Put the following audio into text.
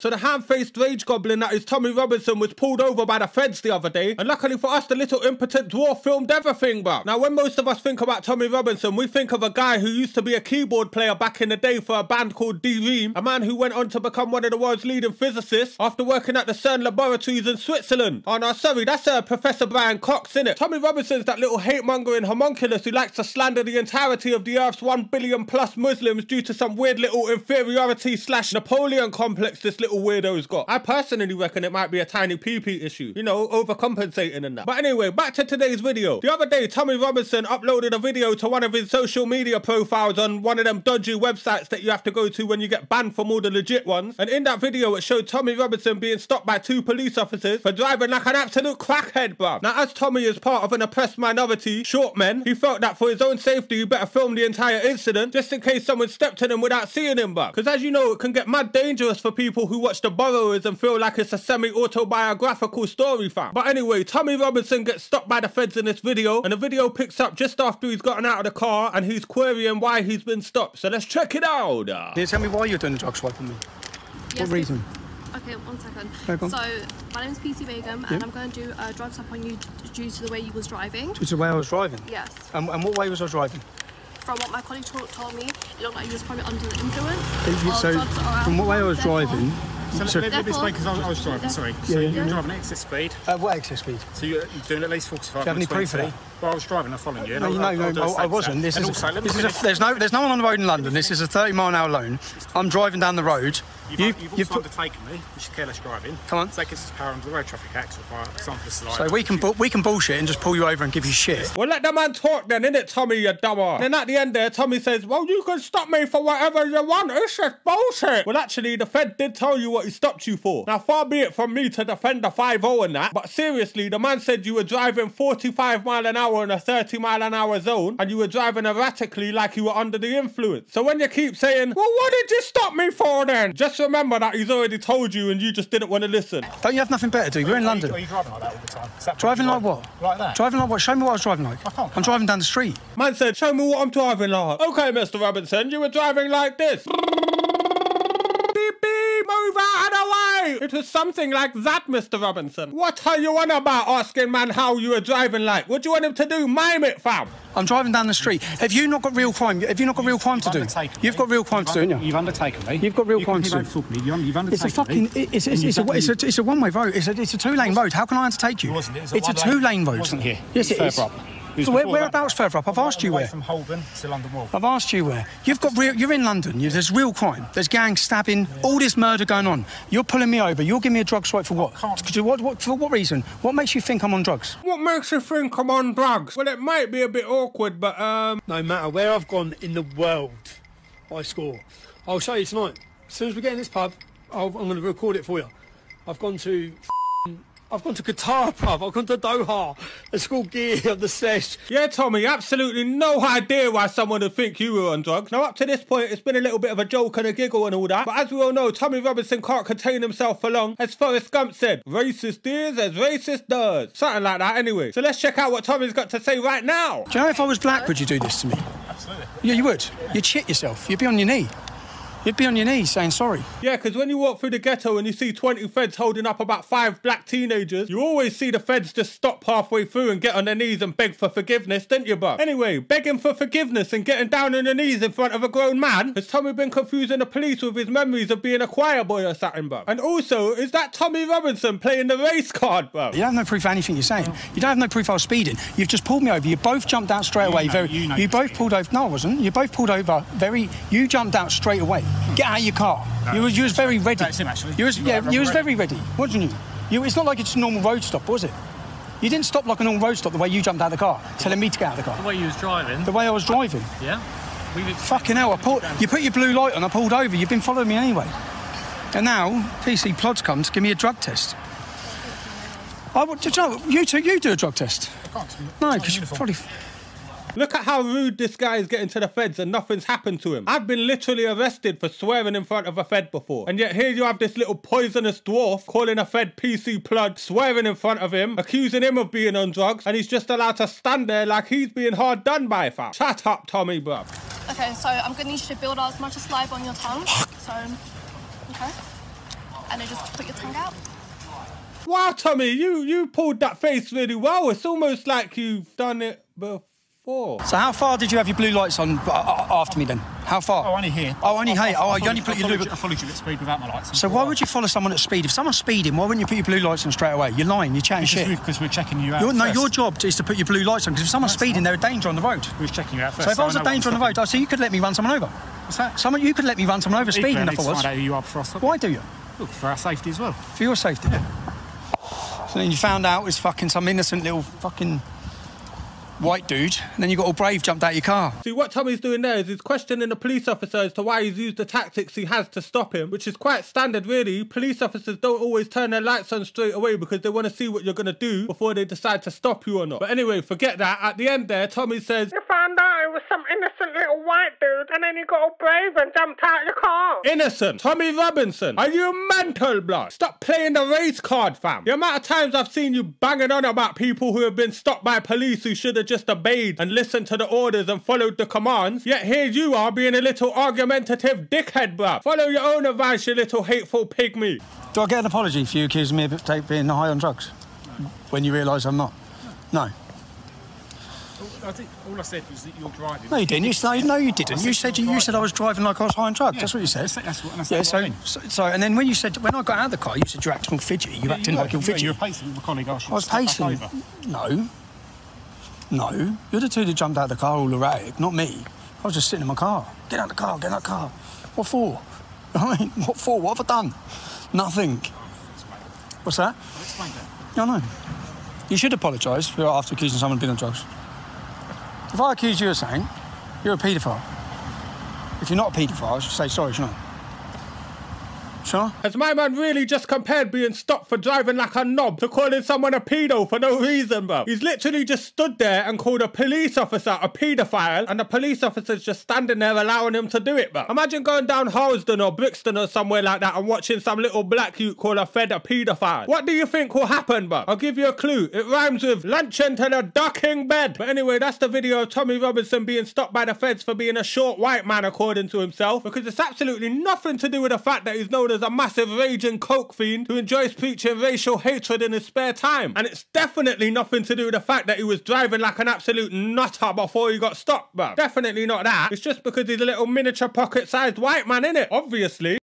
So the ham-faced rage goblin that is Tommy Robinson was pulled over by the feds the other day, and luckily for us, the little impotent dwarf filmed everything, bruv. Now, when most of us think about Tommy Robinson, we think of a guy who used to be a keyboard player back in the day for a band called D-Ream, a man who went on to become one of the world's leading physicists after working at the CERN laboratories in Switzerland. Oh no, sorry, that's Professor Brian Cox, innit? Tommy Robinson's that little hate-mongering homunculus who likes to slander the entirety of the Earth's 1 billion plus Muslims due to some weird little inferiority / Napoleon complex this little weirdo's got. I personally reckon it might be a tiny pee-pee issue, you know, overcompensating and that. But anyway, back to today's video. The other day, Tommy Robinson uploaded a video to one of his social media profiles on one of them dodgy websites that you have to go to when you get banned from all the legit ones. And in that video, it showed Tommy Robinson being stopped by 2 police officers for driving like an absolute crackhead, bruv. Now, as Tommy is part of an oppressed minority, short men, he felt that for his own safety, he better film the entire incident just in case someone stepped in him without seeing him, bruv. Because as you know, it can get mad dangerous for people who watch The Borrowers and feel like it's a semi-autobiographical story, fam. But anyway, Tommy Robinson gets stopped by the feds in this video, and the video picks up just after he's gotten out of the car and he's querying why he's been stopped. So let's check it out. Can you tell me why you're doing a drug swipe on me? Yes, what reason? Okay, 1 second. Okay, so, my name is PC Begum, and I'm going to do a drug stop on you due to the way you was driving. Due to the way I was driving? Yes. And what way was I driving? From what my colleague told me, it looked like you was probably under the influence. So, from what way I was driving... So let me explain, because I was driving, sorry. So you're driving at excess speed? What excess speed? So you're doing at least 45 Do you have any proof of that? Well, I was driving, I'm following you. No, I wasn't. There's no one on the road in London. This is a 30-mile-an-hour lane. I'm driving down the road. You've also undertaken me, which is careless driving. Come on. So that gives us power under the Road Traffic Act. So we can bullshit and just pull you over and give you shit. Well, let the man talk then, innit, Tommy, you dumber. And then at the end there, Tommy says, well, you can stop me for whatever you want. It's just bullshit. Well, actually, the Fed did tell you what he stopped you for. Now, far be it from me to defend the 5-0 and that, but seriously, the man said you were driving 45 mile an hour in a 30 mile an hour zone, and you were driving erratically like you were under the influence. So when you keep saying, well, what did you stop me for then? Just remember that he's already told you and you just didn't want to listen. Don't you have nothing better to do? We're in London. Are you driving like that all the time? Driving like what? Like that? Driving like what? Show me what I was driving like. I'm driving down the street. Man said, show me what I'm driving like. Okay, Mr. Robinson, you were driving like this. Beep, beep, move out of the way. It was something like that, Mr. Robinson. What are you on about asking man how you were driving like? What do you want him to do? Mime it, fam. I'm driving down the street. Have you not got real crime? Have you not got real crime to do? You've got real crime to do, haven't you? You've undertaken me. You've got real crime to do. You've undertaken me. It's a one-way road. It's a 2-lane road. How can I undertake you? It wasn't. It's a 2-lane road. It wasn't here. Yes, it is. So whereabouts further up? I've asked you where. From Holborn to London Wall. I've asked you where. You're in London. There's real crime. There's gang stabbing. All this murder going on. You're pulling me over. You're giving me a drug swipe for what? For what reason? What makes you think I'm on drugs? What makes you think I'm on drugs? Well, it might be a bit awkward, but No matter where I've gone in the world, I score. I'll show you tonight. As soon as we get in this pub, I'm going to record it for you. I've gone to Qatar, pub. I've gone to Doha. It's called Gear, the Sesh. yeah, Tommy, absolutely no idea why someone would think you were on drugs. Now, up to this point, it's been a little bit of a joke and a giggle and all that. But as we all know, Tommy Robinson can't contain himself for long. As Forrest Gump said, racist is as racist does. Something like that anyway. So let's check out what Tommy's got to say right now. Do you know if I was black, would you do this to me? Absolutely. Yeah, you would. You'd shit yourself. You'd be on your knee. You'd be on your knees saying sorry. Yeah, because when you walk through the ghetto and you see 20 feds holding up about 5 black teenagers, you always see the feds just stop halfway through and get on their knees and beg for forgiveness, didn't you, bruv? Anyway, begging for forgiveness and getting down on your knees in front of a grown man? Has Tommy been confusing the police with his memories of being a choir boy or something, bruv? And also, is that Tommy Robinson playing the race card, bruv? You don't have no proof of anything you're saying. You don't have no proof I was speeding. You've just pulled me over. You both jumped out straight away. You both pulled over. No, I wasn't. You both pulled over You jumped out straight away. Get out of your car. No. You was very ready. That's him, actually. You was very ready. What did you? It's not like it's a normal road stop, was it? You didn't stop like a normal road stop the way you jumped out of the car, telling me to get out of the car. The way you was driving. The way I was driving. Yeah. Fucking hell! You put your blue light on. I pulled over. You've been following me anyway. And now PC Plods comes to give me a drug test. You do a drug test. I can't. No, because you probably. Look at how rude this guy is getting to the feds and nothing's happened to him. I've been literally arrested for swearing in front of a fed before. And yet here you have this little poisonous dwarf calling a fed PC plug, swearing in front of him, accusing him of being on drugs, and he's just allowed to stand there like he's being hard done by, fam. Shut up, Tommy, bruv. Okay, so I'm going to need you to build out as much as saliva on your tongue. So, okay. and then just put your tongue out. Wow, Tommy, you pulled that face really well. It's almost like you've done it before. So how far did you have your blue lights on after me then? How far? Oh, only here. Oh, only here. Oh, you only put your blue... I followed you at speed without my lights on. So why would you follow someone at speed? If someone's speeding, why wouldn't you put your blue lights on straight away? You're lying, you're chatting shit. Because we're checking you out No, your job is to put your blue lights on, because if someone's speeding, they're a danger on the road. We were checking you out first. So if I was a danger on the road, so you could let me run someone over. What's that? You could let me run someone over speeding if I was. Find out who you are before I stop. Why do you? Look, for our safety as well. For your safety? Yeah. So then you found out it was fucking some innocent little fucking white dude, and then you got all brave, jumped out your car. See, what Tommy's doing there is he's questioning the police officer as to why he's used the tactics he has to stop him, which is quite standard, really. Police officers don't always turn their lights on straight away because they want to see what you're going to do before they decide to stop you or not. But anyway, forget that. At the end there, Tommy says, "You found out it was some innocent little white dude, and then you got all brave and jumped out your car." Innocent? Tommy Robinson? Are you mental, blood? Stop playing the race card, fam. The amount of times I've seen you banging on about people who have been stopped by police who should have just obeyed and listened to the orders and followed the commands, yet here you are being a little argumentative dickhead, bruv. Follow your own advice, you little hateful pygmy. Do I get an apology for you accusing me of being high on drugs? When you realise I'm not? No. I think all I said was that you're driving. No, you didn't. No, you didn't. You said I was driving like I was high on drugs. Yeah, that's what you said. That's what I mean. So, and then when I got out of the car, you said you're acting all fidgety. You're acting like you're fidgety. You were pacing with my colleague. I was pacing. No. You're the two that jumped out of the car all erratic, not me. I was just sitting in my car. Get out of the car, get out of the car. What for? I mean, what for? What have I done? Nothing. What's that? I'll explain that. I know. You should apologise for after accusing someone of being on drugs. If I accuse you of saying you're a paedophile, if you're not a paedophile, I should say sorry, shouldn't I? Sure. Has my man really just compared being stopped for driving like a knob to calling someone a pedo for no reason, bro? He's literally just stood there and called a police officer a paedophile, and the police officer's just standing there allowing him to do it, bro. Imagine going down Harlesden or Brixton or somewhere like that and watching some little black youth call a fed a paedophile. What do you think will happen, bro? I'll give you a clue. It rhymes with luncheon to the ducking bed. But anyway, that's the video of Tommy Robinson being stopped by the feds for being a short white man, according to himself, because it's absolutely nothing to do with the fact that he's known as a massive raging coke fiend who enjoys preaching racial hatred in his spare time. And it's definitely nothing to do with the fact that he was driving like an absolute nutter before he got stopped, bruv. Definitely not that. It's just because he's a little miniature pocket-sized white man, innit? Obviously.